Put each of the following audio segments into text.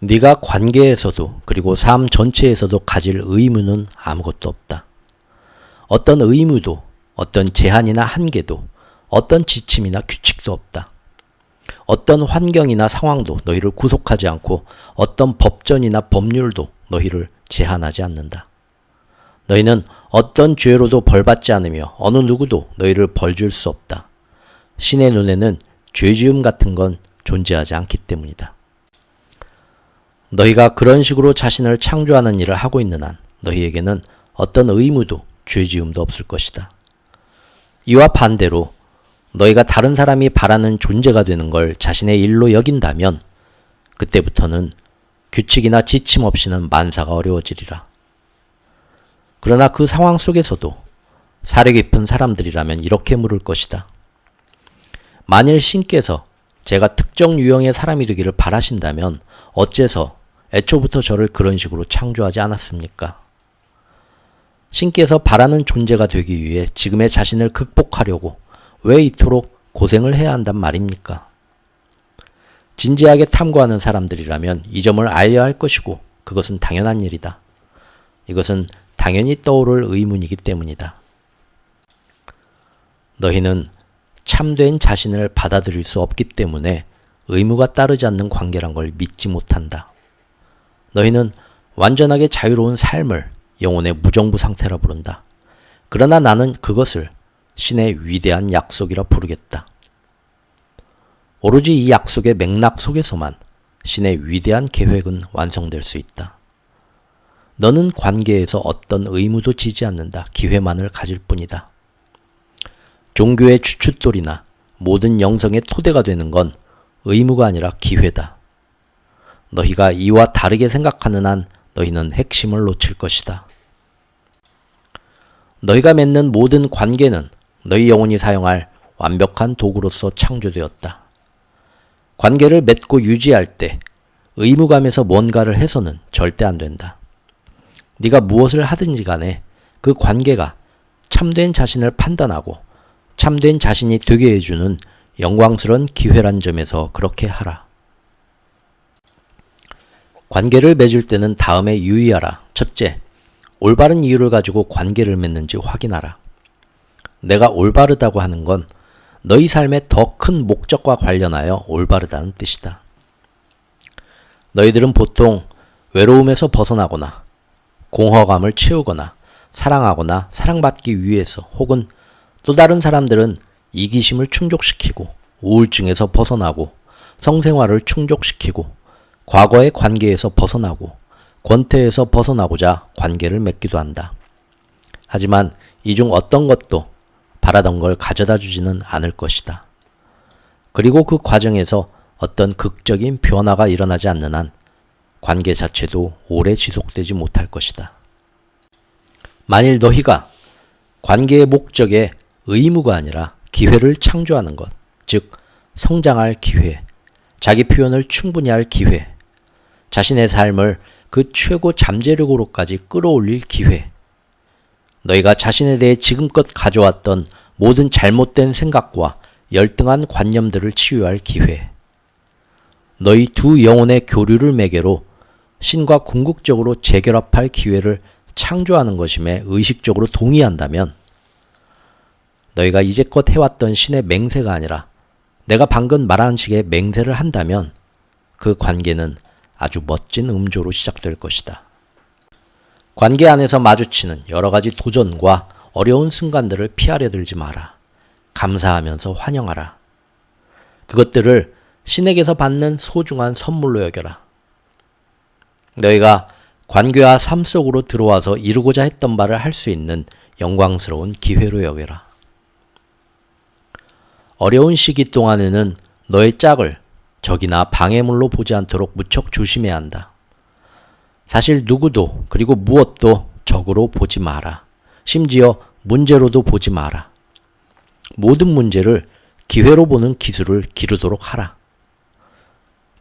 네가 관계에서도 그리고 삶 전체에서도 가질 의무는 아무것도 없다. 어떤 의무도, 어떤 제한이나 한계도, 어떤 지침이나 규칙도 없다. 어떤 환경이나 상황도 너희를 구속하지 않고 어떤 법전이나 법률도 너희를 제한하지 않는다. 너희는 어떤 죄로도 벌받지 않으며 어느 누구도 너희를 벌줄 수 없다. 신의 눈에는 죄지음 같은 건 존재하지 않기 때문이다. 너희가 그런 식으로 자신을 창조하는 일을 하고 있는 한 너희에게는 어떤 의무도 죄지음도 없을 것이다. 이와 반대로 너희가 다른 사람이 바라는 존재가 되는 걸 자신의 일로 여긴다면 그때부터는 규칙이나 지침 없이는 만사가 어려워지리라. 그러나 그 상황 속에서도 사려 깊은 사람들이라면 이렇게 물을 것이다. 만일 신께서 제가 특정 유형의 사람이 되기를 바라신다면 어째서 애초부터 저를 그런 식으로 창조하지 않았습니까? 신께서 바라는 존재가 되기 위해 지금의 자신을 극복하려고 왜 이토록 고생을 해야 한단 말입니까? 진지하게 탐구하는 사람들이라면 이 점을 알려야 할 것이고 그것은 당연한 일이다. 이것은 당연히 떠오를 의문이기 때문이다. 너희는 참된 자신을 받아들일 수 없기 때문에 의무가 따르지 않는 관계란 걸 믿지 못한다. 너희는 완전하게 자유로운 삶을 영혼의 무정부 상태라 부른다. 그러나 나는 그것을 신의 위대한 약속이라 부르겠다. 오로지 이 약속의 맥락 속에서만 신의 위대한 계획은 완성될 수 있다. 너는 관계에서 어떤 의무도 지지 않는다. 기회만을 가질 뿐이다. 종교의 주춧돌이나 모든 영성의 토대가 되는 건 의무가 아니라 기회다. 너희가 이와 다르게 생각하는 한 너희는 핵심을 놓칠 것이다. 너희가 맺는 모든 관계는 너희 영혼이 사용할 완벽한 도구로서 창조되었다. 관계를 맺고 유지할 때 의무감에서 뭔가를 해서는 절대 안 된다. 네가 무엇을 하든지 간에 그 관계가 참된 자신을 판단하고 참된 자신이 되게 해주는 영광스러운 기회란 점에서 그렇게 하라. 관계를 맺을 때는 다음에 유의하라. 첫째, 올바른 이유를 가지고 관계를 맺는지 확인하라. 내가 올바르다고 하는 건 너희 삶의 더 큰 목적과 관련하여 올바르다는 뜻이다. 너희들은 보통 외로움에서 벗어나거나 공허감을 채우거나 사랑하거나 사랑받기 위해서 혹은 또 다른 사람들은 이기심을 충족시키고 우울증에서 벗어나고 성생활을 충족시키고 과거의 관계에서 벗어나고 권태에서 벗어나고자 관계를 맺기도 한다. 하지만 이 중 어떤 것도 바라던 걸 가져다 주지는 않을 것이다. 그리고 그 과정에서 어떤 극적인 변화가 일어나지 않는 한 관계 자체도 오래 지속되지 못할 것이다. 만일 너희가 관계의 목적에 의무가 아니라 기회를 창조하는 것, 즉 성장할 기회, 자기 표현을 충분히 할 기회, 자신의 삶을 그 최고 잠재력으로까지 끌어올릴 기회, 너희가 자신에 대해 지금껏 가져왔던 모든 잘못된 생각과 열등한 관념들을 치유할 기회, 너희 두 영혼의 교류를 매개로 신과 궁극적으로 재결합할 기회를 창조하는 것임에 의식적으로 동의한다면 너희가 이제껏 해왔던 신의 맹세가 아니라 내가 방금 말한 식의 맹세를 한다면 그 관계는 아주 멋진 음조로 시작될 것이다. 관계 안에서 마주치는 여러 가지 도전과 어려운 순간들을 피하려 들지 마라. 감사하면서 환영하라. 그것들을 신에게서 받는 소중한 선물로 여겨라. 너희가 관계와 삶 속으로 들어와서 이루고자 했던 바를 할 수 있는 영광스러운 기회로 여겨라. 어려운 시기 동안에는 너의 짝을 적이나 방해물로 보지 않도록 무척 조심해야 한다. 사실 누구도 그리고 무엇도 적으로 보지 마라. 심지어 문제로도 보지 마라. 모든 문제를 기회로 보는 기술을 기르도록 하라.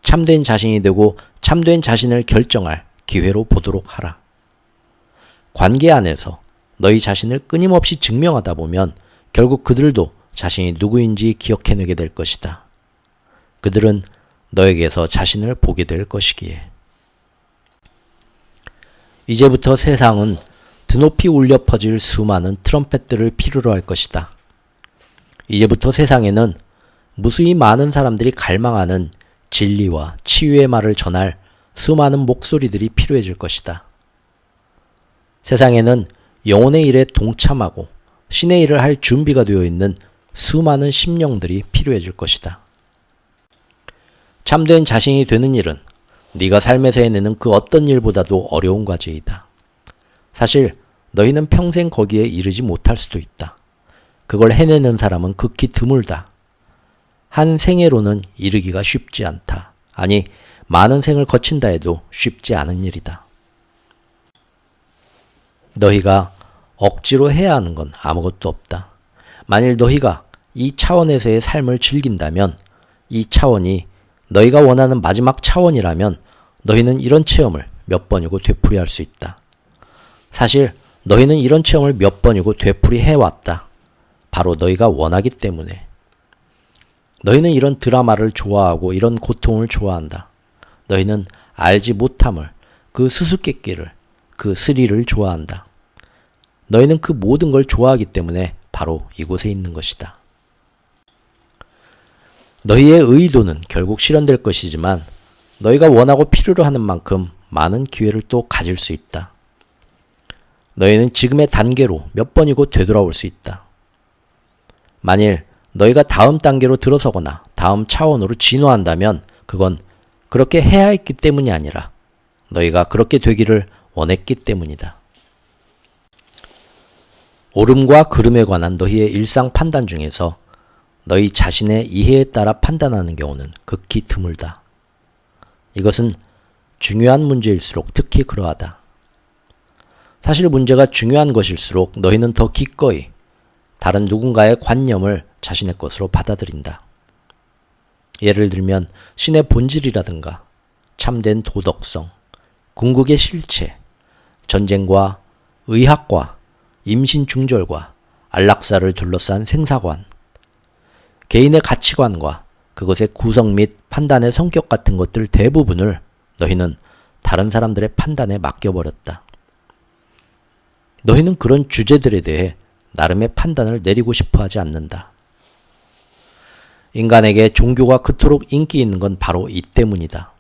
참된 자신이 되고 참된 자신을 결정할 기회로 보도록 하라. 관계 안에서 너희 자신을 끊임없이 증명하다 보면 결국 그들도 자신이 누구인지 기억해내게 될 것이다. 그들은 너에게서 자신을 보게 될 것이기에. 이제부터 세상은 드높이 울려 퍼질 수많은 트럼펫들을 필요로 할 것이다. 이제부터 세상에는 무수히 많은 사람들이 갈망하는 진리와 치유의 말을 전할 수많은 목소리들이 필요해질 것이다. 세상에는 영혼의 일에 동참하고 신의 일을 할 준비가 되어 있는 수많은 심령들이 필요해질 것이다. 참된 자신이 되는 일은 네가 삶에서 해내는 그 어떤 일보다도 어려운 과제이다. 사실 너희는 평생 거기에 이르지 못할 수도 있다. 그걸 해내는 사람은 극히 드물다. 한 생애로는 이르기가 쉽지 않다. 아니, 많은 생을 거친다 해도 쉽지 않은 일이다. 너희가 억지로 해야 하는 건 아무것도 없다. 만일 너희가 이 차원에서의 삶을 즐긴다면, 이 차원이 너희가 원하는 마지막 차원이라면 너희는 이런 체험을 몇 번이고 되풀이할 수 있다. 사실 너희는 이런 체험을 몇 번이고 되풀이해왔다. 바로 너희가 원하기 때문에. 너희는 이런 드라마를 좋아하고 이런 고통을 좋아한다. 너희는 알지 못함을, 그 수수께끼를, 그 스릴을 좋아한다. 너희는 그 모든 걸 좋아하기 때문에 바로 이곳에 있는 것이다. 너희의 의도는 결국 실현될 것이지만 너희가 원하고 필요로 하는 만큼 많은 기회를 또 가질 수 있다. 너희는 지금의 단계로 몇 번이고 되돌아올 수 있다. 만일 너희가 다음 단계로 들어서거나 다음 차원으로 진화한다면 그건 그렇게 해야 했기 때문이 아니라 너희가 그렇게 되기를 원했기 때문이다. 옳음과 그름에 관한 너희의 일상 판단 중에서 너희 자신의 이해에 따라 판단하는 경우는 극히 드물다. 이것은 중요한 문제일수록 특히 그러하다. 사실 문제가 중요한 것일수록 너희는 더 기꺼이 다른 누군가의 관념을 자신의 것으로 받아들인다. 예를 들면 신의 본질이라든가 참된 도덕성, 궁극의 실체, 전쟁과 의학과 임신중절과 안락사를 둘러싼 생사관, 개인의 가치관과 그것의 구성 및 판단의 성격 같은 것들 대부분을 너희는 다른 사람들의 판단에 맡겨버렸다. 너희는 그런 주제들에 대해 나름의 판단을 내리고 싶어 하지 않는다. 인간에게 종교가 그토록 인기 있는 건 바로 이 때문이다.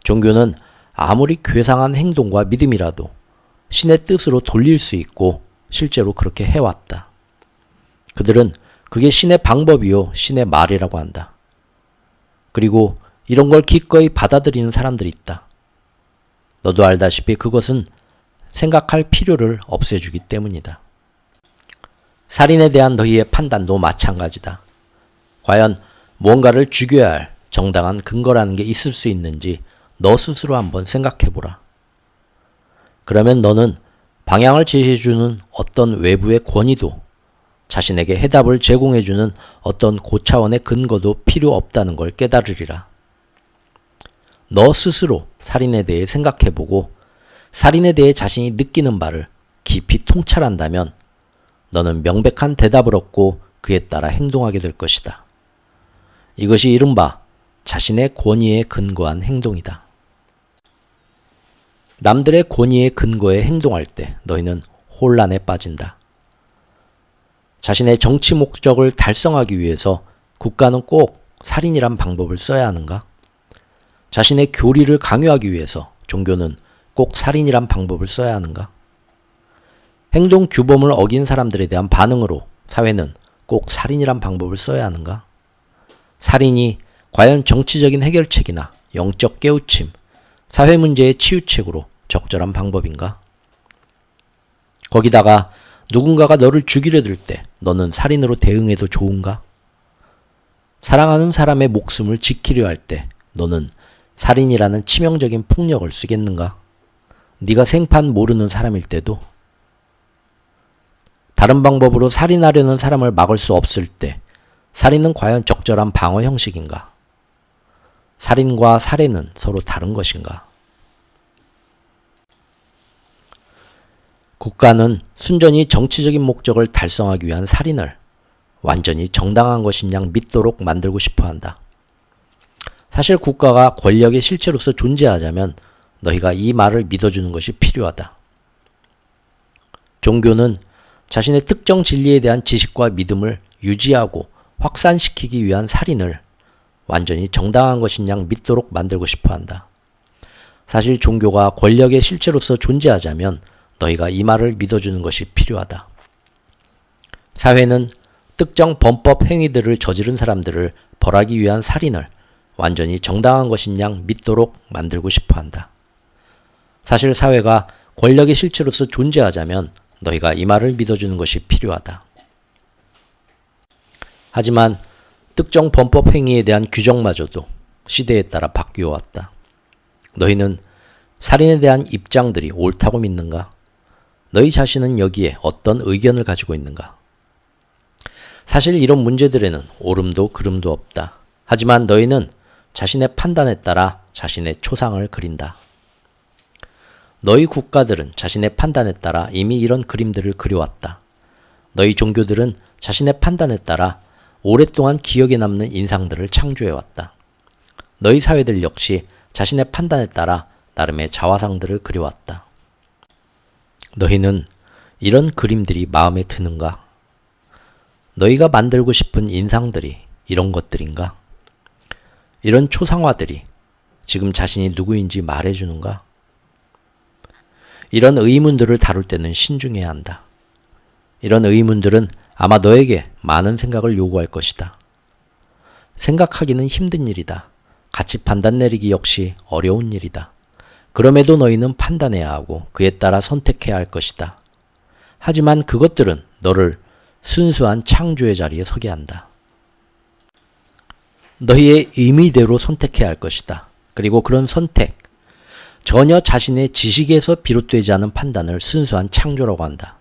종교는 아무리 괴상한 행동과 믿음이라도 신의 뜻으로 돌릴 수 있고 실제로 그렇게 해왔다. 그들은 그게 신의 방법이요, 신의 말이라고 한다. 그리고 이런 걸 기꺼이 받아들이는 사람들이 있다. 너도 알다시피 그것은 생각할 필요를 없애주기 때문이다. 살인에 대한 너희의 판단도 마찬가지다. 과연 무언가를 죽여야 할 정당한 근거라는 게 있을 수 있는지 너 스스로 한번 생각해보라. 그러면 너는 방향을 제시해주는 어떤 외부의 권위도 자신에게 해답을 제공해주는 어떤 고차원의 근거도 필요 없다는 걸 깨달으리라. 너 스스로 살인에 대해 생각해보고 살인에 대해 자신이 느끼는 바를 깊이 통찰한다면 너는 명백한 대답을 얻고 그에 따라 행동하게 될 것이다. 이것이 이른바 자신의 권위에 근거한 행동이다. 남들의 권위에 근거해 행동할 때 너희는 혼란에 빠진다. 자신의 정치 목적을 달성하기 위해서 국가는 꼭 살인이란 방법을 써야 하는가? 자신의 교리를 강요하기 위해서 종교는 꼭 살인이란 방법을 써야 하는가? 행동 규범을 어긴 사람들에 대한 반응으로 사회는 꼭 살인이란 방법을 써야 하는가? 살인이 과연 정치적인 해결책이나 영적 깨우침, 사회 문제의 치유책으로 적절한 방법인가? 거기다가 누군가가 너를 죽이려 들 때 너는 살인으로 대응해도 좋은가? 사랑하는 사람의 목숨을 지키려 할 때 너는 살인이라는 치명적인 폭력을 쓰겠는가? 네가 생판 모르는 사람일 때도? 다른 방법으로 살인하려는 사람을 막을 수 없을 때 살인은 과연 적절한 방어 형식인가? 살인과 살해는 서로 다른 것인가? 국가는 순전히 정치적인 목적을 달성하기 위한 살인을 완전히 정당한 것인 양 믿도록 만들고 싶어 한다. 사실 국가가 권력의 실체로서 존재하자면 너희가 이 말을 믿어주는 것이 필요하다. 종교는 자신의 특정 진리에 대한 지식과 믿음을 유지하고 확산시키기 위한 살인을 완전히 정당한 것인 양 믿도록 만들고 싶어 한다. 사실 종교가 권력의 실체로서 존재하자면 너희가 이 말을 믿어주는 것이 필요하다. 사회는 특정 범법 행위들을 저지른 사람들을 벌하기 위한 살인을 완전히 정당한 것인 양 믿도록 만들고 싶어 한다. 사실 사회가 권력의 실체로서 존재하자면 너희가 이 말을 믿어주는 것이 필요하다. 하지만 특정 범법 행위에 대한 규정마저도 시대에 따라 바뀌어 왔다. 너희는 살인에 대한 입장들이 옳다고 믿는가? 너희 자신은 여기에 어떤 의견을 가지고 있는가? 사실 이런 문제들에는 옳음도 그름도 없다. 하지만 너희는 자신의 판단에 따라 자신의 초상을 그린다. 너희 국가들은 자신의 판단에 따라 이미 이런 그림들을 그려왔다. 너희 종교들은 자신의 판단에 따라 오랫동안 기억에 남는 인상들을 창조해왔다. 너희 사회들 역시 자신의 판단에 따라 나름의 자화상들을 그려왔다. 너희는 이런 그림들이 마음에 드는가? 너희가 만들고 싶은 인상들이 이런 것들인가? 이런 초상화들이 지금 자신이 누구인지 말해주는가? 이런 의문들을 다룰 때는 신중해야 한다. 이런 의문들은 아마 너에게 많은 생각을 요구할 것이다. 생각하기는 힘든 일이다. 같이 판단 내리기 역시 어려운 일이다. 그럼에도 너희는 판단해야 하고 그에 따라 선택해야 할 것이다. 하지만 그것들은 너를 순수한 창조의 자리에 서게 한다. 너희의 의미대로 선택해야 할 것이다. 그리고 그런 선택, 전혀 자신의 지식에서 비롯되지 않은 판단을 순수한 창조라고 한다.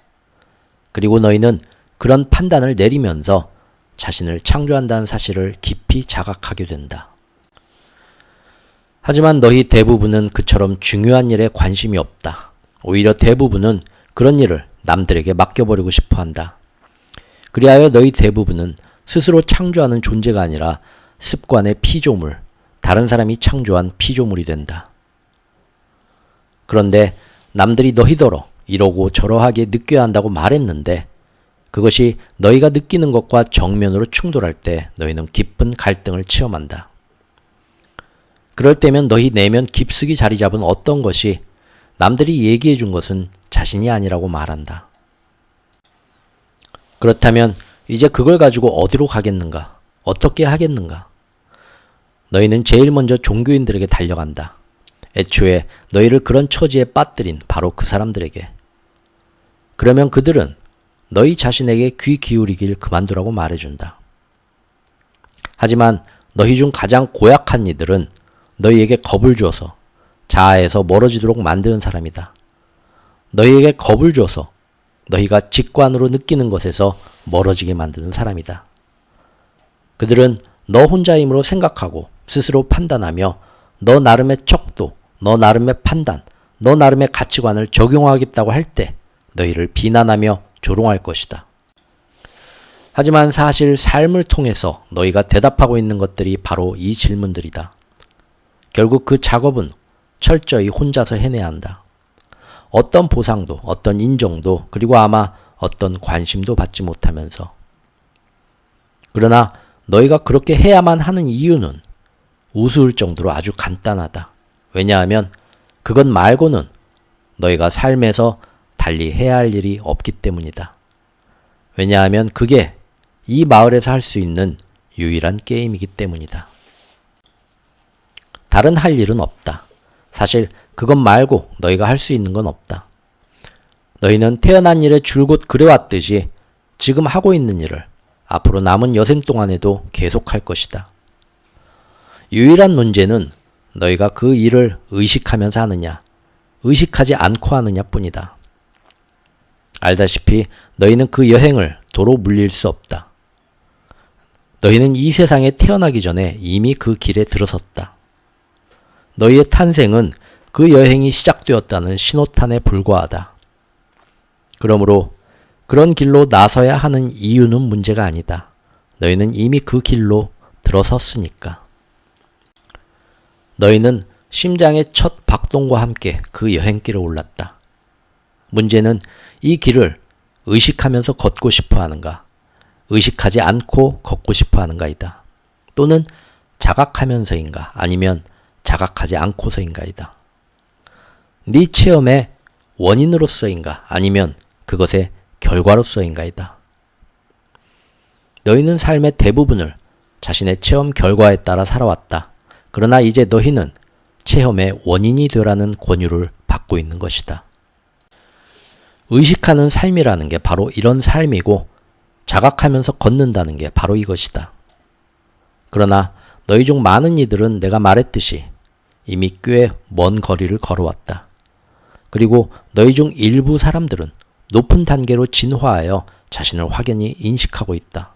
그리고 너희는 그런 판단을 내리면서 자신을 창조한다는 사실을 깊이 자각하게 된다. 하지만 너희 대부분은 그처럼 중요한 일에 관심이 없다. 오히려 대부분은 그런 일을 남들에게 맡겨버리고 싶어 한다. 그리하여 너희 대부분은 스스로 창조하는 존재가 아니라 습관의 피조물, 다른 사람이 창조한 피조물이 된다. 그런데 남들이 너희더러 이러고 저러하게 느껴야 한다고 말했는데 그것이 너희가 느끼는 것과 정면으로 충돌할 때 너희는 깊은 갈등을 체험한다. 그럴 때면 너희 내면 깊숙이 자리 잡은 어떤 것이 남들이 얘기해 준 것은 자신이 아니라고 말한다. 그렇다면 이제 그걸 가지고 어디로 가겠는가? 어떻게 하겠는가? 너희는 제일 먼저 종교인들에게 달려간다. 애초에 너희를 그런 처지에 빠뜨린 바로 그 사람들에게. 그러면 그들은 너희 자신에게 귀 기울이길 그만두라고 말해준다. 하지만 너희 중 가장 고약한 이들은 너희에게 겁을 줘서 자아에서 멀어지도록 만드는 사람이다. 너희에게 겁을 줘서 너희가 직관으로 느끼는 것에서 멀어지게 만드는 사람이다. 그들은 너 혼자 힘으로 생각하고 스스로 판단하며 너 나름의 척도, 너 나름의 판단, 너 나름의 가치관을 적용하겠다고 할 때 너희를 비난하며 조롱할 것이다. 하지만 사실 삶을 통해서 너희가 대답하고 있는 것들이 바로 이 질문들이다. 결국 그 작업은 철저히 혼자서 해내야 한다. 어떤 보상도, 어떤 인정도, 그리고 아마 어떤 관심도 받지 못하면서. 그러나 너희가 그렇게 해야만 하는 이유는 우스울 정도로 아주 간단하다. 왜냐하면 그것 말고는 너희가 삶에서 달리 해야 할 일이 없기 때문이다. 왜냐하면 그게 이 마을에서 할 수 있는 유일한 게임이기 때문이다. 다른 할 일은 없다. 사실 그것 말고 너희가 할 수 있는 건 없다. 너희는 태어난 일에 줄곧 그래왔듯이 지금 하고 있는 일을 앞으로 남은 여생 동안에도 계속할 것이다. 유일한 문제는 너희가 그 일을 의식하면서 하느냐, 의식하지 않고 하느냐 뿐이다. 알다시피 너희는 그 여행을 도로 물릴 수 없다. 너희는 이 세상에 태어나기 전에 이미 그 길에 들어섰다. 너희의 탄생은 그 여행이 시작되었다는 신호탄에 불과하다. 그러므로 그런 길로 나서야 하는 이유는 문제가 아니다. 너희는 이미 그 길로 들어섰으니까. 너희는 심장의 첫 박동과 함께 그 여행길을 올랐다. 문제는 이 길을 의식하면서 걷고 싶어 하는가, 의식하지 않고 걷고 싶어 하는가이다. 또는 자각하면서인가, 아니면 자각하지 않고서인가이다. 네 체험의 원인으로서인가, 아니면 그것의 결과로서인가이다. 너희는 삶의 대부분을 자신의 체험 결과에 따라 살아왔다. 그러나 이제 너희는 체험의 원인이 되라는 권유를 받고 있는 것이다. 의식하는 삶이라는 게 바로 이런 삶이고 자각하면서 걷는다는 게 바로 이것이다. 그러나 너희 중 많은 이들은 내가 말했듯이 이미 꽤 먼 거리를 걸어왔다. 그리고 너희 중 일부 사람들은 높은 단계로 진화하여 자신을 확연히 인식하고 있다.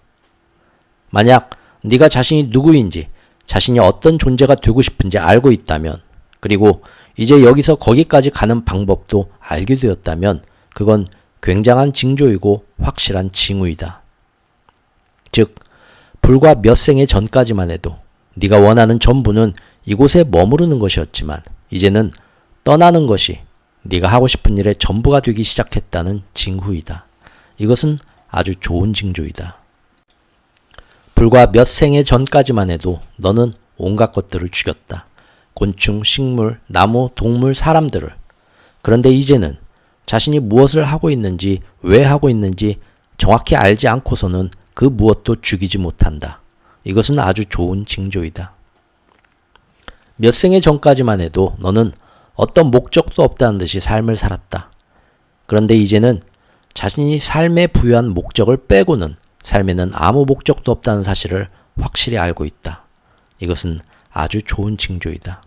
만약 네가 자신이 누구인지, 자신이 어떤 존재가 되고 싶은지 알고 있다면, 그리고 이제 여기서 거기까지 가는 방법도 알게 되었다면 그건 굉장한 징조이고 확실한 징후이다. 즉, 불과 몇 생의 전까지만 해도 네가 원하는 전부는 이곳에 머무르는 것이었지만 이제는 떠나는 것이 네가 하고 싶은 일의 전부가 되기 시작했다는 징후이다. 이것은 아주 좋은 징조이다. 불과 몇 생의 전까지만 해도 너는 온갖 것들을 죽였다. 곤충, 식물, 나무, 동물, 사람들을. 그런데 이제는 자신이 무엇을 하고 있는지, 왜 하고 있는지 정확히 알지 않고서는 그 무엇도 죽이지 못한다. 이것은 아주 좋은 징조이다. 몇 생의 전까지만 해도 너는 어떤 목적도 없다는 듯이 삶을 살았다. 그런데 이제는 자신이 삶에 부여한 목적을 빼고는 삶에는 아무 목적도 없다는 사실을 확실히 알고 있다. 이것은 아주 좋은 징조이다.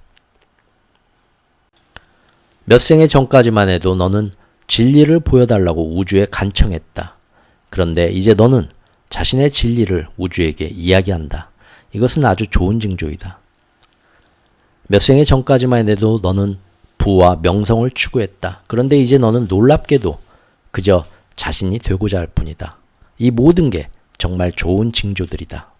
몇 생의 전까지만 해도 너는 진리를 보여달라고 우주에 간청했다. 그런데 이제 너는 자신의 진리를 우주에게 이야기한다. 이것은 아주 좋은 징조이다. 몇 생의 전까지만 해도 너는 부와 명성을 추구했다. 그런데 이제 너는 놀랍게도 그저 자신이 되고자 할 뿐이다. 이 모든 게 정말 좋은 징조들이다.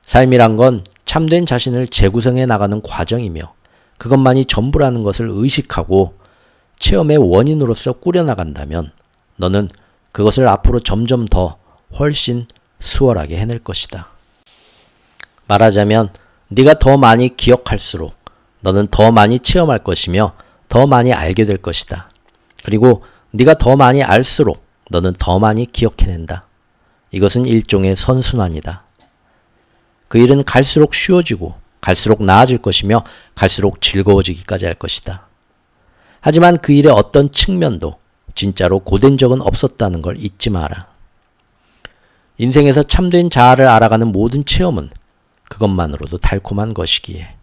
삶이란 건 참된 자신을 재구성해 나가는 과정이며 그것만이 전부라는 것을 의식하고 체험의 원인으로서 꾸려나간다면 너는 그것을 앞으로 점점 더 훨씬 수월하게 해낼 것이다. 말하자면 네가 더 많이 기억할수록 너는 더 많이 체험할 것이며 더 많이 알게 될 것이다. 그리고 네가 더 많이 알수록 너는 더 많이 기억해낸다. 이것은 일종의 선순환이다. 그 일은 갈수록 쉬워지고 갈수록 나아질 것이며 갈수록 즐거워지기까지 할 것이다. 하지만 그 일의 어떤 측면도 진짜로 고된 적은 없었다는 걸 잊지 마라. 인생에서 참된 자아를 알아가는 모든 체험은 그것만으로도 달콤한 것이기에.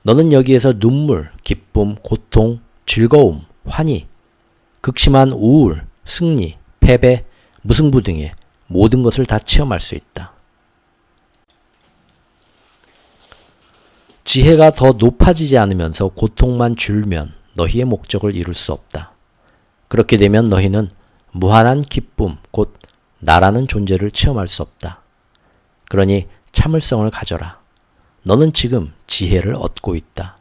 너는 여기에서 눈물, 기쁨, 고통, 즐거움, 환희, 극심한 우울, 승리, 패배, 무승부 등의 모든 것을 다 체험할 수 있다. 지혜가 더 높아지지 않으면서 고통만 줄면 너희의 목적을 이룰 수 없다. 그렇게 되면 너희는 무한한 기쁨, 곧 나라는 존재를 체험할 수 없다. 그러니 참을성을 가져라. 너는 지금 지혜를 얻고 있다.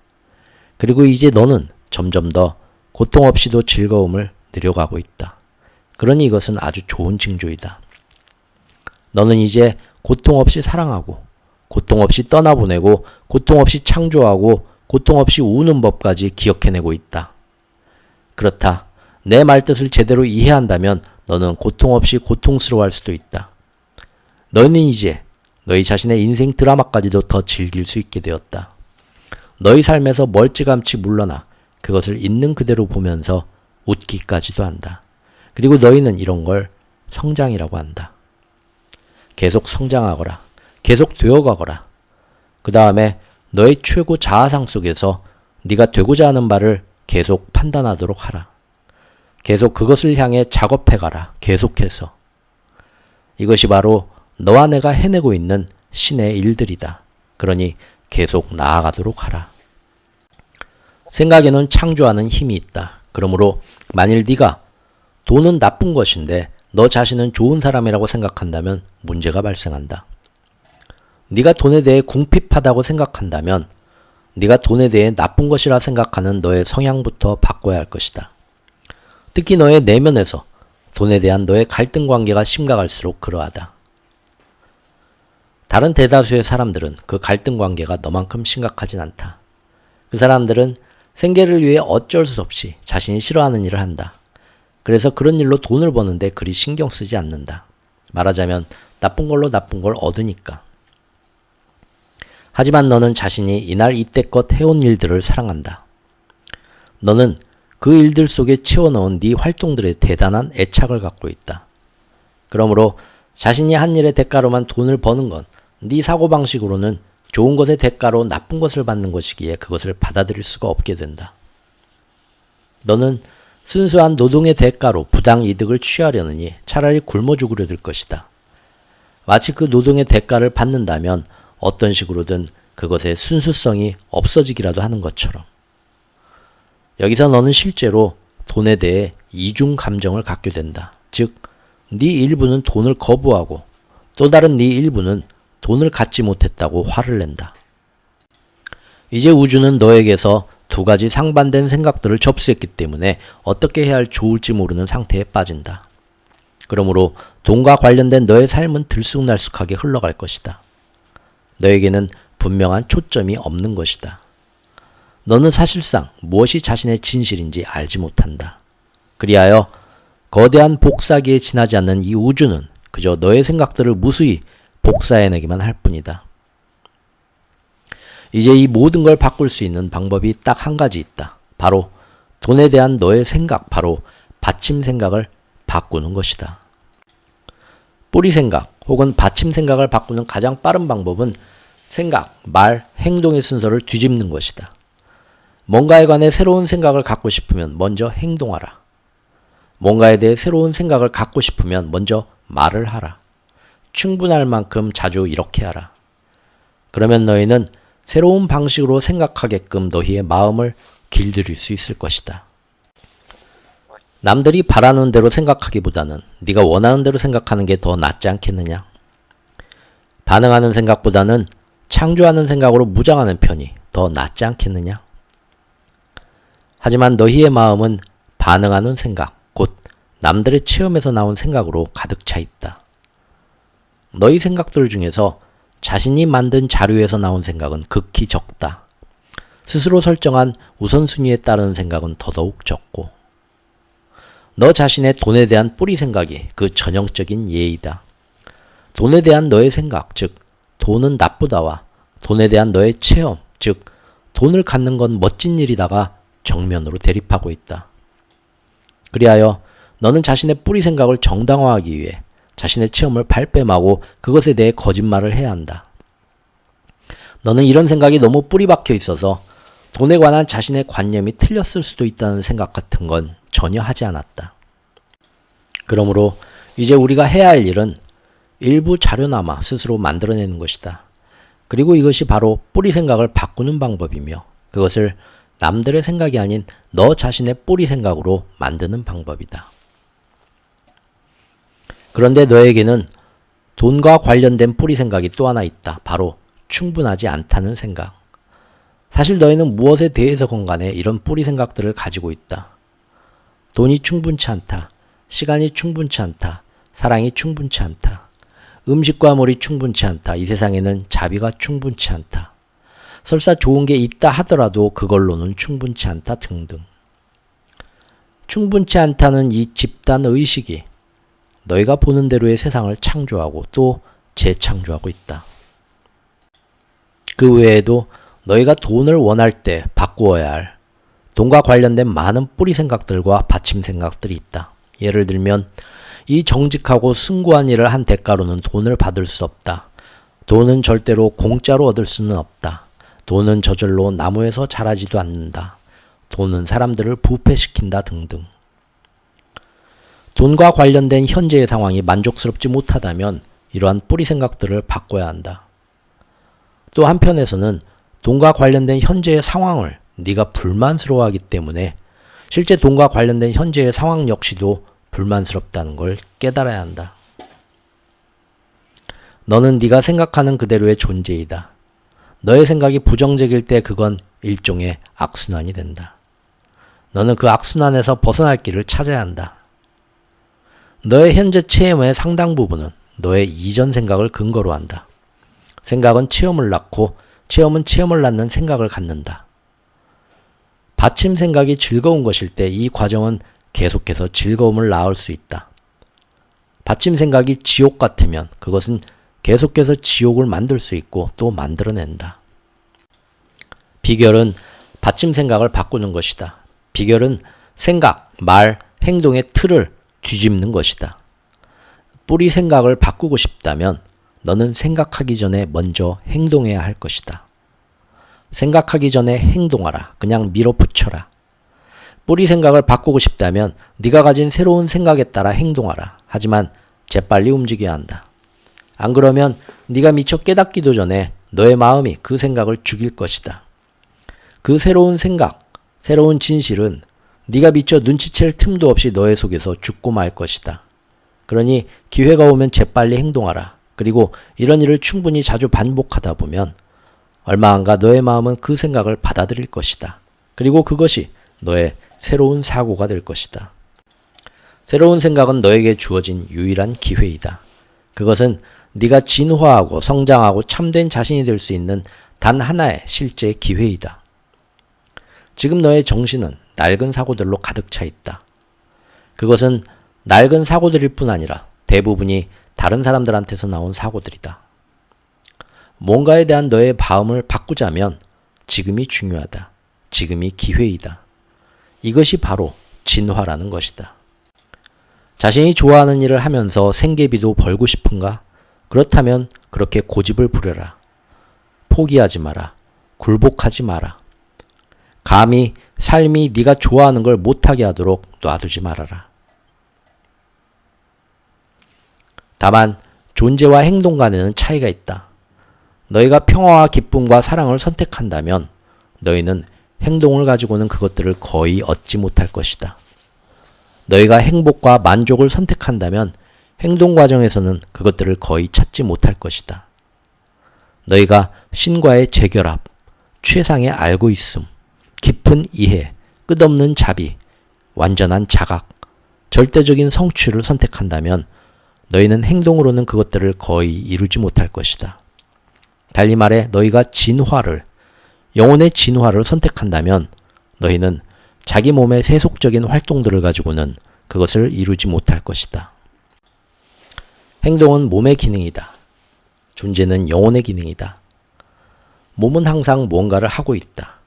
그리고 이제 너는 점점 더 고통 없이도 즐거움을 누려가고 있다. 그러니 이것은 아주 좋은 징조이다. 너는 이제 고통 없이 사랑하고 고통 없이 떠나보내고 고통 없이 창조하고 고통 없이 우는 법까지 기억해내고 있다. 그렇다. 내 말뜻을 제대로 이해한다면 너는 고통 없이 고통스러워할 수도 있다. 너희는 이제 너희 자신의 인생 드라마까지도 더 즐길 수 있게 되었다. 너희 삶에서 멀찌감치 물러나 그것을 있는 그대로 보면서 웃기까지도 한다. 그리고 너희는 이런 걸 성장이라고 한다. 계속 성장하거라. 계속 되어가거라. 그 다음에 너의 최고 자아상 속에서 네가 되고자 하는 바를 계속 판단하도록 하라. 계속 그것을 향해 작업해가라. 계속해서. 이것이 바로 너와 내가 해내고 있는 신의 일들이다. 그러니 계속 나아가도록 하라. 생각에는 창조하는 힘이 있다. 그러므로 만일 네가 돈은 나쁜 것인데 너 자신은 좋은 사람이라고 생각한다면 문제가 발생한다. 네가 돈에 대해 궁핍하다고 생각한다면 네가 돈에 대해 나쁜 것이라 생각하는 너의 성향부터 바꿔야 할 것이다. 특히 너의 내면에서 돈에 대한 너의 갈등 관계가 심각할수록 그러하다. 다른 대다수의 사람들은 그 갈등 관계가 너만큼 심각하진 않다. 그 사람들은 생계를 위해 어쩔 수 없이 자신이 싫어하는 일을 한다. 그래서 그런 일로 돈을 버는데 그리 신경 쓰지 않는다. 말하자면 나쁜 걸로 나쁜 걸 얻으니까. 하지만 너는 자신이 이날 이때껏 해온 일들을 사랑한다. 너는 그 일들 속에 채워넣은 네 활동들에 대단한 애착을 갖고 있다. 그러므로 자신이 한 일의 대가로만 돈을 버는 건 네 사고방식으로는 좋은 것의 대가로 나쁜 것을 받는 것이기에 그것을 받아들일 수가 없게 된다. 너는 순수한 노동의 대가로 부당 이득을 취하려느니 차라리 굶어 죽으려 들 것이다. 마치 그 노동의 대가를 받는다면 어떤 식으로든 그것의 순수성이 없어지기라도 하는 것처럼. 여기서 너는 실제로 돈에 대해 이중 감정을 갖게 된다. 즉, 네 일부는 돈을 거부하고 또 다른 네 일부는 돈을 갖지 못했다고 화를 낸다. 이제 우주는 너에게서 두 가지 상반된 생각들을 접수했기 때문에 어떻게 해야 할 좋을지 모르는 상태에 빠진다. 그러므로 돈과 관련된 너의 삶은 들쑥날쑥하게 흘러갈 것이다. 너에게는 분명한 초점이 없는 것이다. 너는 사실상 무엇이 자신의 진실인지 알지 못한다. 그리하여 거대한 복사기에 지나지 않는 이 우주는 그저 너의 생각들을 무수히 복사해내기만 할 뿐이다. 이제 이 모든 걸 바꿀 수 있는 방법이 딱 한 가지 있다. 바로 돈에 대한 너의 생각, 바로 받침 생각을 바꾸는 것이다. 뿌리 생각 혹은 받침 생각을 바꾸는 가장 빠른 방법은 생각, 말, 행동의 순서를 뒤집는 것이다. 뭔가에 관해 새로운 생각을 갖고 싶으면 먼저 행동하라. 뭔가에 대해 새로운 생각을 갖고 싶으면 먼저 말을 하라. 충분할 만큼 자주 이렇게 하라. 그러면 너희는 새로운 방식으로 생각하게끔 너희의 마음을 길들일 수 있을 것이다. 남들이 바라는 대로 생각하기보다는 네가 원하는 대로 생각하는 게 더 낫지 않겠느냐? 반응하는 생각보다는 창조하는 생각으로 무장하는 편이 더 낫지 않겠느냐? 하지만 너희의 마음은 반응하는 생각, 곧 남들의 체험에서 나온 생각으로 가득 차 있다. 너희 생각들 중에서 자신이 만든 자료에서 나온 생각은 극히 적다. 스스로 설정한 우선순위에 따르는 생각은 더더욱 적고, 너 자신의 돈에 대한 뿌리 생각이 그 전형적인 예이다. 돈에 대한 너의 생각, 즉 돈은 나쁘다와 돈에 대한 너의 체험, 즉 돈을 갖는 건 멋진 일이다가 정면으로 대립하고 있다. 그리하여 너는 자신의 뿌리 생각을 정당화하기 위해 자신의 체험을 발뺌하고 그것에 대해 거짓말을 해야 한다. 너는 이런 생각이 너무 뿌리 박혀 있어서 돈에 관한 자신의 관념이 틀렸을 수도 있다는 생각 같은 건 전혀 하지 않았다. 그러므로 이제 우리가 해야 할 일은 일부 자료나마 스스로 만들어내는 것이다. 그리고 이것이 바로 뿌리 생각을 바꾸는 방법이며 그것을 남들의 생각이 아닌 너 자신의 뿌리 생각으로 만드는 방법이다. 그런데 너에게는 돈과 관련된 뿌리 생각이 또 하나 있다. 바로 충분하지 않다는 생각. 사실 너희는 무엇에 대해서건 간에 이런 뿌리 생각들을 가지고 있다. 돈이 충분치 않다. 시간이 충분치 않다. 사랑이 충분치 않다. 음식과 물이 충분치 않다. 이 세상에는 자비가 충분치 않다. 설사 좋은 게 있다 하더라도 그걸로는 충분치 않다 등등. 충분치 않다는 이 집단 의식이 너희가 보는 대로의 세상을 창조하고 또 재창조하고 있다. 그 외에도 너희가 돈을 원할 때 바꾸어야 할 돈과 관련된 많은 뿌리 생각들과 받침 생각들이 있다. 예를 들면 이 정직하고 숭고한 일을 한 대가로는 돈을 받을 수 없다. 돈은 절대로 공짜로 얻을 수는 없다. 돈은 저절로 나무에서 자라지도 않는다. 돈은 사람들을 부패시킨다 등등. 돈과 관련된 현재의 상황이 만족스럽지 못하다면 이러한 뿌리 생각들을 바꿔야 한다. 또 한편에서는 돈과 관련된 현재의 상황을 네가 불만스러워하기 때문에 실제 돈과 관련된 현재의 상황 역시도 불만스럽다는 걸 깨달아야 한다. 너는 네가 생각하는 그대로의 존재이다. 너의 생각이 부정적일 때 그건 일종의 악순환이 된다. 너는 그 악순환에서 벗어날 길을 찾아야 한다. 너의 현재 체험의 상당 부분은 너의 이전 생각을 근거로 한다. 생각은 체험을 낳고 체험은 체험을 낳는 생각을 갖는다. 받침 생각이 즐거운 것일 때 이 과정은 계속해서 즐거움을 낳을 수 있다. 받침 생각이 지옥 같으면 그것은 계속해서 지옥을 만들 수 있고 또 만들어낸다. 비결은 받침 생각을 바꾸는 것이다. 비결은 생각, 말, 행동의 틀을 뒤집는 것이다. 뿌리 생각을 바꾸고 싶다면 너는 생각하기 전에 먼저 행동해야 할 것이다. 생각하기 전에 행동하라. 그냥 밀어붙여라. 뿌리 생각을 바꾸고 싶다면 네가 가진 새로운 생각에 따라 행동하라. 하지만 재빨리 움직여야 한다. 안 그러면 네가 미처 깨닫기도 전에 너의 마음이 그 생각을 죽일 것이다. 그 새로운 생각, 새로운 진실은 네가 미처 눈치챌 틈도 없이 너의 속에서 죽고 말 것이다. 그러니 기회가 오면 재빨리 행동하라. 그리고 이런 일을 충분히 자주 반복하다 보면 얼마 안 가 너의 마음은 그 생각을 받아들일 것이다. 그리고 그것이 너의 새로운 사고가 될 것이다. 새로운 생각은 너에게 주어진 유일한 기회이다. 그것은 네가 진화하고 성장하고 참된 자신이 될 수 있는 단 하나의 실제 기회이다. 지금 너의 정신은 낡은 사고들로 가득 차 있다. 그것은 낡은 사고들일 뿐 아니라 대부분이 다른 사람들한테서 나온 사고들이다. 뭔가에 대한 너의 마음을 바꾸자면 지금이 중요하다. 지금이 기회이다. 이것이 바로 진화라는 것이다. 자신이 좋아하는 일을 하면서 생계비도 벌고 싶은가? 그렇다면 그렇게 고집을 부려라. 포기하지 마라. 굴복하지 마라. 감히 삶이 네가 좋아하는 걸 못하게 하도록 놔두지 말아라. 다만 존재와 행동 간에는 차이가 있다. 너희가 평화와 기쁨과 사랑을 선택한다면 너희는 행동을 가지고는 그것들을 거의 얻지 못할 것이다. 너희가 행복과 만족을 선택한다면 행동 과정에서는 그것들을 거의 찾지 못할 것이다. 너희가 신과의 재결합, 최상의 알고 있음, 깊은 이해, 끝없는 자비, 완전한 자각, 절대적인 성취를 선택한다면 너희는 행동으로는 그것들을 거의 이루지 못할 것이다. 달리 말해 너희가 진화를, 영혼의 진화를 선택한다면 너희는 자기 몸의 세속적인 활동들을 가지고는 그것을 이루지 못할 것이다. 행동은 몸의 기능이다. 존재는 영혼의 기능이다. 몸은 항상 무언가를 하고 있다.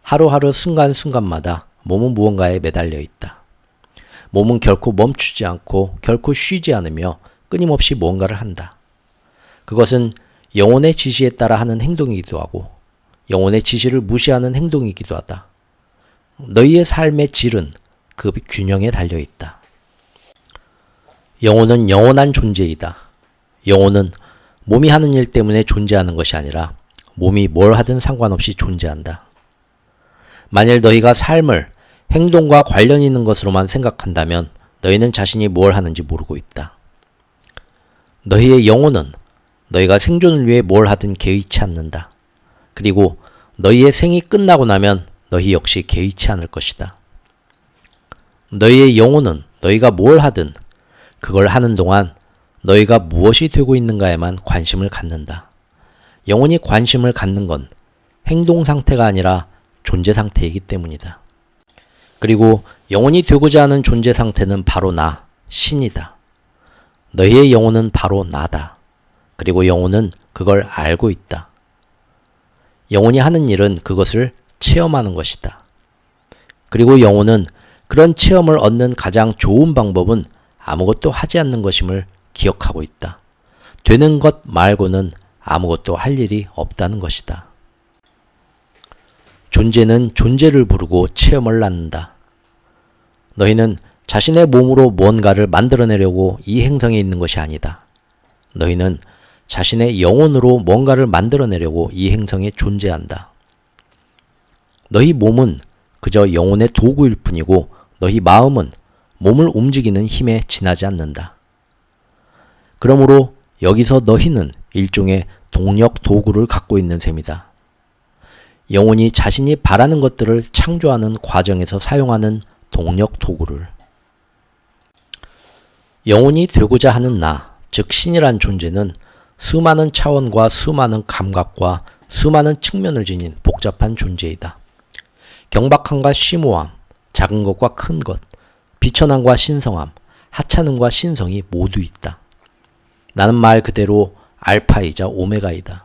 하루하루 순간순간마다 몸은 무언가에 매달려 있다. 몸은 결코 멈추지 않고 결코 쉬지 않으며 끊임없이 무언가를 한다. 그것은 영혼의 지시에 따라 하는 행동이기도 하고 영혼의 지시를 무시하는 행동이기도 하다. 너희의 삶의 질은 그 균형에 달려있다. 영혼은 영원한 존재이다. 영혼은 몸이 하는 일 때문에 존재하는 것이 아니라 몸이 뭘 하든 상관없이 존재한다. 만일 너희가 삶을 행동과 관련 있는 것으로만 생각한다면 너희는 자신이 뭘 하는지 모르고 있다. 너희의 영혼은 너희가 생존을 위해 뭘 하든 개의치 않는다. 그리고 너희의 생이 끝나고 나면 너희 역시 개의치 않을 것이다. 너희의 영혼은 너희가 뭘 하든 그걸 하는 동안 너희가 무엇이 되고 있는가에만 관심을 갖는다. 영혼이 관심을 갖는 건 행동 상태가 아니라 존재 상태이기 때문이다. 그리고 영혼이 되고자 하는 존재 상태는 바로 나, 신이다. 너희의 영혼은 바로 나다. 그리고 영혼은 그걸 알고 있다. 영혼이 하는 일은 그것을 체험하는 것이다. 그리고 영혼은 그런 체험을 얻는 가장 좋은 방법은 아무것도 하지 않는 것임을 기억하고 있다. 되는 것 말고는 아무것도 할 일이 없다는 것이다. 존재는 존재를 부르고 체험을 낳는다. 너희는 자신의 몸으로 무언가를 만들어내려고 이 행성에 있는 것이 아니다. 너희는 자신의 영혼으로 뭔가를 만들어내려고 이 행성에 존재한다. 너희 몸은 그저 영혼의 도구일 뿐이고 너희 마음은 몸을 움직이는 힘에 지나지 않는다. 그러므로 여기서 너희는 일종의 동력 도구를 갖고 있는 셈이다. 영혼이 자신이 바라는 것들을 창조하는 과정에서 사용하는 동력 도구를. 영혼이 되고자 하는 나, 즉 신이란 존재는 수많은 차원과 수많은 감각과 수많은 측면을 지닌 복잡한 존재이다. 경박함과 심오함, 작은 것과 큰 것, 비천함과 신성함, 하찮음과 신성이 모두 있다. 나는 말 그대로 알파이자 오메가이다.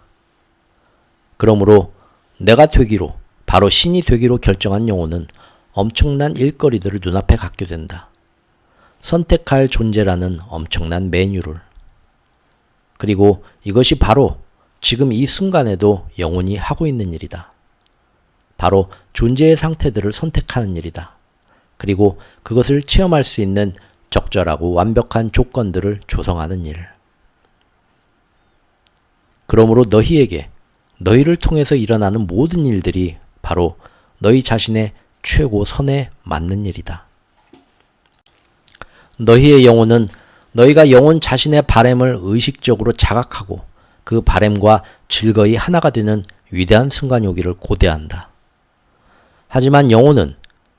그러므로 내가 되기로, 바로 신이 되기로 결정한 영혼은 엄청난 일거리들을 눈앞에 갖게 된다. 선택할 존재라는 엄청난 메뉴를. 그리고 이것이 바로 지금 이 순간에도 영혼이 하고 있는 일이다. 바로 존재의 상태들을 선택하는 일이다. 그리고 그것을 체험할 수 있는 적절하고 완벽한 조건들을 조성하는 일. 그러므로 너희에게, 너희를 통해서 일어나는 모든 일들이 바로 너희 자신의 최고 선에 맞는 일이다. 너희의 영혼은 너희가 영혼 자신의 바램을 의식적으로 자각하고 그 바램과 즐거이 하나가 되는 위대한 순간이 오기를 고대한다. 하지만 영혼은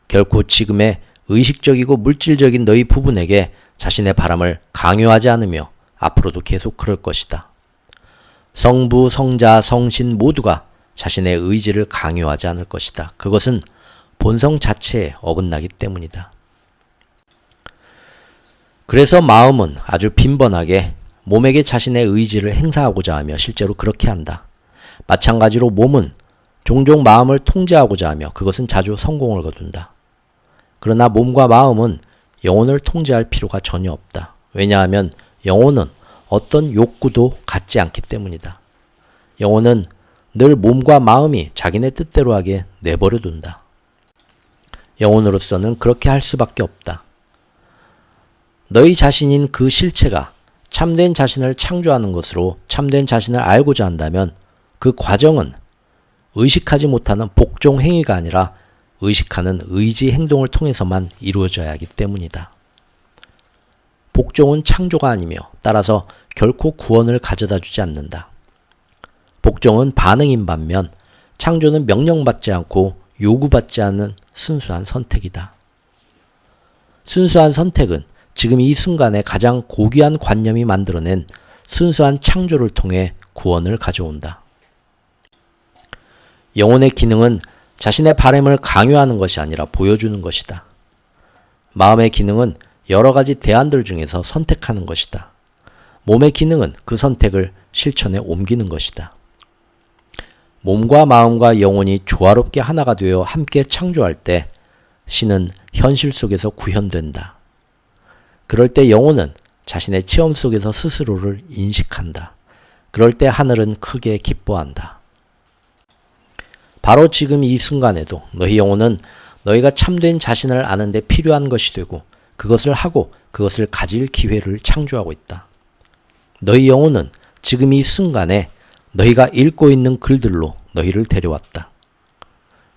결코 지금의 의식적이고 물질적인 너희 부분에게 자신의 바람을 강요하지 않으며 앞으로도 계속 그럴 것이다. 성부, 성자, 성신 모두가 자신의 의지를 강요하지 않을 것이다. 그것은 본성 자체에 어긋나기 때문이다. 그래서 마음은 아주 빈번하게 몸에게 자신의 의지를 행사하고자 하며 실제로 그렇게 한다. 마찬가지로 몸은 종종 마음을 통제하고자 하며 그것은 자주 성공을 거둔다. 그러나 몸과 마음은 영혼을 통제할 필요가 전혀 없다. 왜냐하면 영혼은 어떤 욕구도 갖지 않기 때문이다. 영혼은 늘 몸과 마음이 자기네 뜻대로 하게 내버려 둔다. 영혼으로서는 그렇게 할 수밖에 없다. 너희 자신인 그 실체가 참된 자신을 창조하는 것으로 참된 자신을 알고자 한다면 그 과정은 의식하지 못하는 복종 행위가 아니라 의식하는 의지 행동을 통해서만 이루어져야 하기 때문이다. 복종은 창조가 아니며 따라서 결코 구원을 가져다 주지 않는다. 복종은 반응인 반면 창조는 명령받지 않고 요구받지 않는 순수한 선택이다. 순수한 선택은 지금 이 순간에 가장 고귀한 관념이 만들어낸 순수한 창조를 통해 구원을 가져온다. 영혼의 기능은 자신의 바램을 강요하는 것이 아니라 보여주는 것이다. 마음의 기능은 여러 가지 대안들 중에서 선택하는 것이다. 몸의 기능은 그 선택을 실천에 옮기는 것이다. 몸과 마음과 영혼이 조화롭게 하나가 되어 함께 창조할 때 신은 현실 속에서 구현된다. 그럴 때 영혼은 자신의 체험 속에서 스스로를 인식한다. 그럴 때 하늘은 크게 기뻐한다. 바로 지금 이 순간에도 너희 영혼은 너희가 참된 자신을 아는 데 필요한 것이 되고 그것을 하고 그것을 가질 기회를 창조하고 있다. 너희 영혼은 지금 이 순간에 너희가 읽고 있는 글들로 너희를 데려왔다.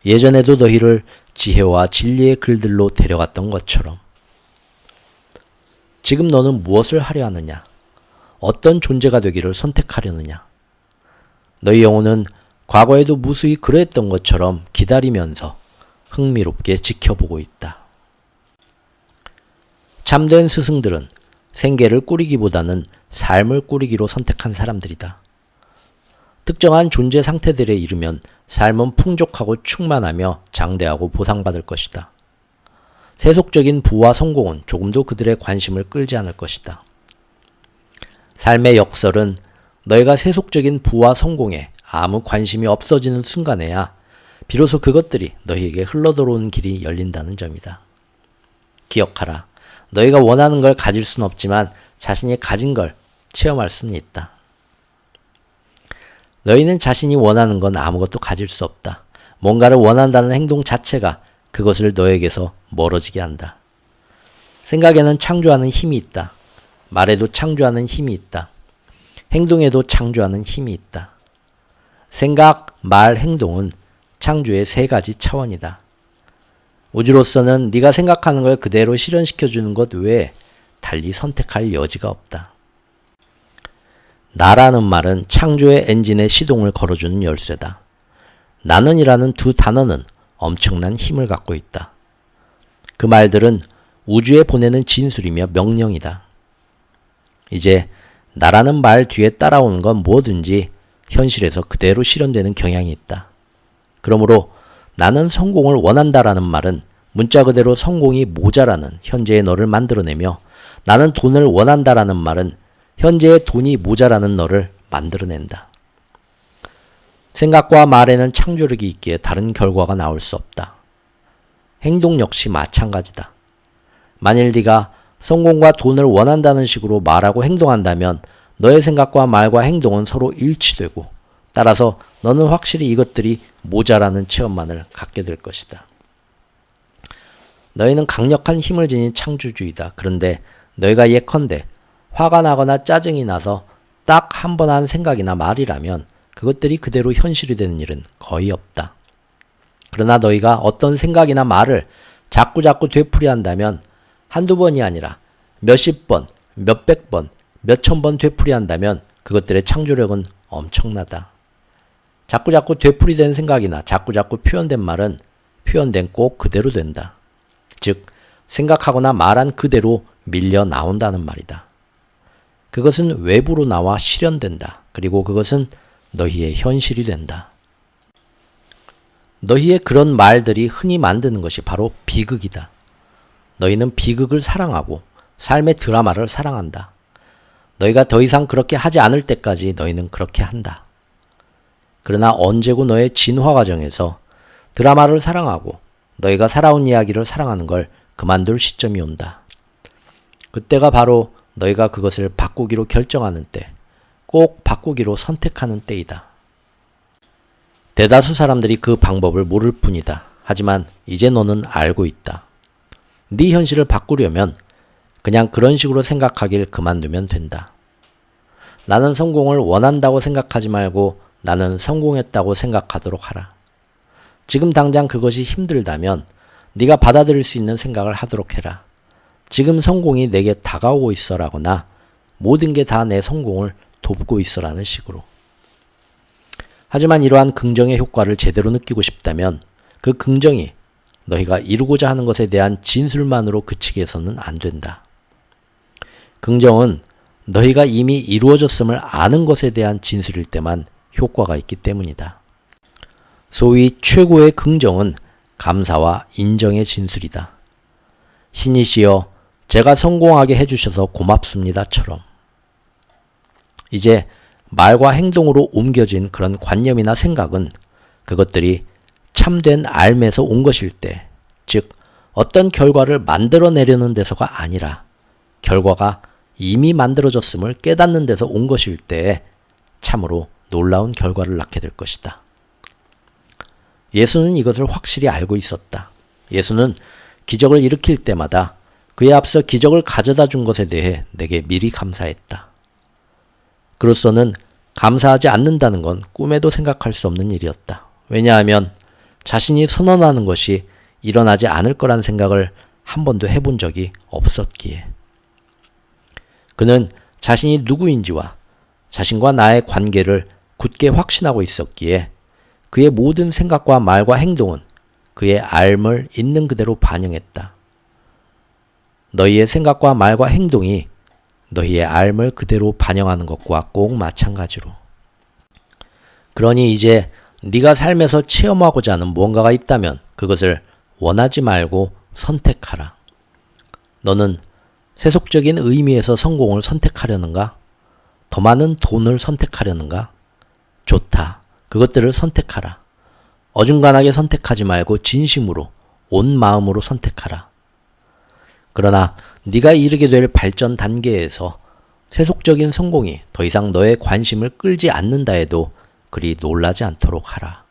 예전에도 너희를 지혜와 진리의 글들로 데려갔던 것처럼 지금 너는 무엇을 하려 하느냐? 어떤 존재가 되기를 선택하려느냐? 너희 영혼은 과거에도 무수히 그랬던 것처럼 기다리면서 흥미롭게 지켜보고 있다. 참된 스승들은 생계를 꾸리기보다는 삶을 꾸리기로 선택한 사람들이다. 특정한 존재 상태들에 이르면 삶은 풍족하고 충만하며 장대하고 보상받을 것이다. 세속적인 부와 성공은 조금도 그들의 관심을 끌지 않을 것이다. 삶의 역설은 너희가 세속적인 부와 성공에 아무 관심이 없어지는 순간에야 비로소 그것들이 너희에게 흘러들어오는 길이 열린다는 점이다. 기억하라. 너희가 원하는 걸 가질 수는 없지만 자신이 가진 걸 체험할 수는 있다. 너희는 자신이 원하는 건 아무것도 가질 수 없다. 뭔가를 원한다는 행동 자체가 그것을 너에게서 멀어지게 한다. 생각에는 창조하는 힘이 있다. 말에도 창조하는 힘이 있다. 행동에도 창조하는 힘이 있다. 생각, 말, 행동은 창조의 세 가지 차원이다. 우주로서는 네가 생각하는 걸 그대로 실현시켜주는 것 외에 달리 선택할 여지가 없다. 나라는 말은 창조의 엔진에 시동을 걸어주는 열쇠다. 나는이라는 두 단어는 엄청난 힘을 갖고 있다. 그 말들은 우주에 보내는 진술이며 명령이다. 이제 나라는 말 뒤에 따라오는 건 뭐든지 현실에서 그대로 실현되는 경향이 있다. 그러므로 나는 성공을 원한다라는 말은 문자 그대로 성공이 모자라는 현재의 너를 만들어내며, 나는 돈을 원한다라는 말은 현재의 돈이 모자라는 너를 만들어낸다. 생각과 말에는 창조력이 있기에 다른 결과가 나올 수 없다. 행동 역시 마찬가지다. 만일 네가 성공과 돈을 원한다는 식으로 말하고 행동한다면 너의 생각과 말과 행동은 서로 일치되고, 따라서 너는 확실히 이것들이 모자라는 체험만을 갖게 될 것이다. 너희는 강력한 힘을 지닌 창조주의다. 그런데 너희가 예컨대 화가 나거나 짜증이 나서 딱 한 번 한 생각이나 말이라면 그것들이 그대로 현실이 되는 일은 거의 없다. 그러나 너희가 어떤 생각이나 말을 자꾸자꾸 되풀이한다면 한두 번이 아니라 몇십 번, 몇백 번, 몇천 번 되풀이한다면 그것들의 창조력은 엄청나다. 자꾸자꾸 되풀이된 생각이나 자꾸자꾸 표현된 말은 표현된 꼭 그대로 된다. 즉, 생각하거나 말한 그대로 밀려 나온다는 말이다. 그것은 외부로 나와 실현된다. 그리고 그것은 너희의 현실이 된다. 너희의 그런 말들이 흔히 만드는 것이 바로 비극이다. 너희는 비극을 사랑하고 삶의 드라마를 사랑한다. 너희가 더 이상 그렇게 하지 않을 때까지 너희는 그렇게 한다. 그러나 언제고 너의 진화 과정에서 드라마를 사랑하고 너희가 살아온 이야기를 사랑하는 걸 그만둘 시점이 온다. 그때가 바로 너희가 그것을 바꾸기로 결정하는 때, 꼭 바꾸기로 선택하는 때이다. 대다수 사람들이 그 방법을 모를 뿐이다. 하지만 이제 너는 알고 있다. 네 현실을 바꾸려면 그냥 그런 식으로 생각하길 그만두면 된다. 나는 성공을 원한다고 생각하지 말고 나는 성공했다고 생각하도록 하라. 지금 당장 그것이 힘들다면 네가 받아들일 수 있는 생각을 하도록 해라. 지금 성공이 내게 다가오고 있어라거나 모든 게 다 내 성공을 돕고 있어라는 식으로. 하지만 이러한 긍정의 효과를 제대로 느끼고 싶다면 그 긍정이 너희가 이루고자 하는 것에 대한 진술만으로 그치게 해서는 안 된다. 긍정은 너희가 이미 이루어졌음을 아는 것에 대한 진술일 때만 효과가 있기 때문이다. 소위 최고의 긍정은 감사와 인정의 진술이다. 신이시여, 제가 성공하게 해주셔서 고맙습니다처럼. 이제 말과 행동으로 옮겨진 그런 관념이나 생각은 그것들이 참된 알에서 온 것일 때, 즉 어떤 결과를 만들어내려는 데서가 아니라 결과가 이미 만들어졌음을 깨닫는 데서 온 것일 때에 참으로 놀라운 결과를 낳게 될 것이다. 예수는 이것을 확실히 알고 있었다. 예수는 기적을 일으킬 때마다 그에 앞서 기적을 가져다 준 것에 대해 내게 미리 감사했다. 그로서는 감사하지 않는다는 건 꿈에도 생각할 수 없는 일이었다. 왜냐하면 자신이 선언하는 것이 일어나지 않을 거란 생각을 한 번도 해본 적이 없었기에. 그는 자신이 누구인지와 자신과 나의 관계를 굳게 확신하고 있었기에 그의 모든 생각과 말과 행동은 그의 알을 있는 그대로 반영했다. 너희의 생각과 말과 행동이 너희의 알을 그대로 반영하는 것과 꼭 마찬가지로. 그러니 이제 네가 삶에서 체험하고자 하는 무언가가 있다면 그것을 원하지 말고 선택하라. 너는 세속적인 의미에서 성공을 선택하려는가? 더 많은 돈을 선택하려는가? 좋다. 그것들을 선택하라. 어중간하게 선택하지 말고 진심으로, 온 마음으로 선택하라. 그러나 네가 이르게 될 발전 단계에서 세속적인 성공이 더 이상 너의 관심을 끌지 않는다 해도 그리 놀라지 않도록 하라.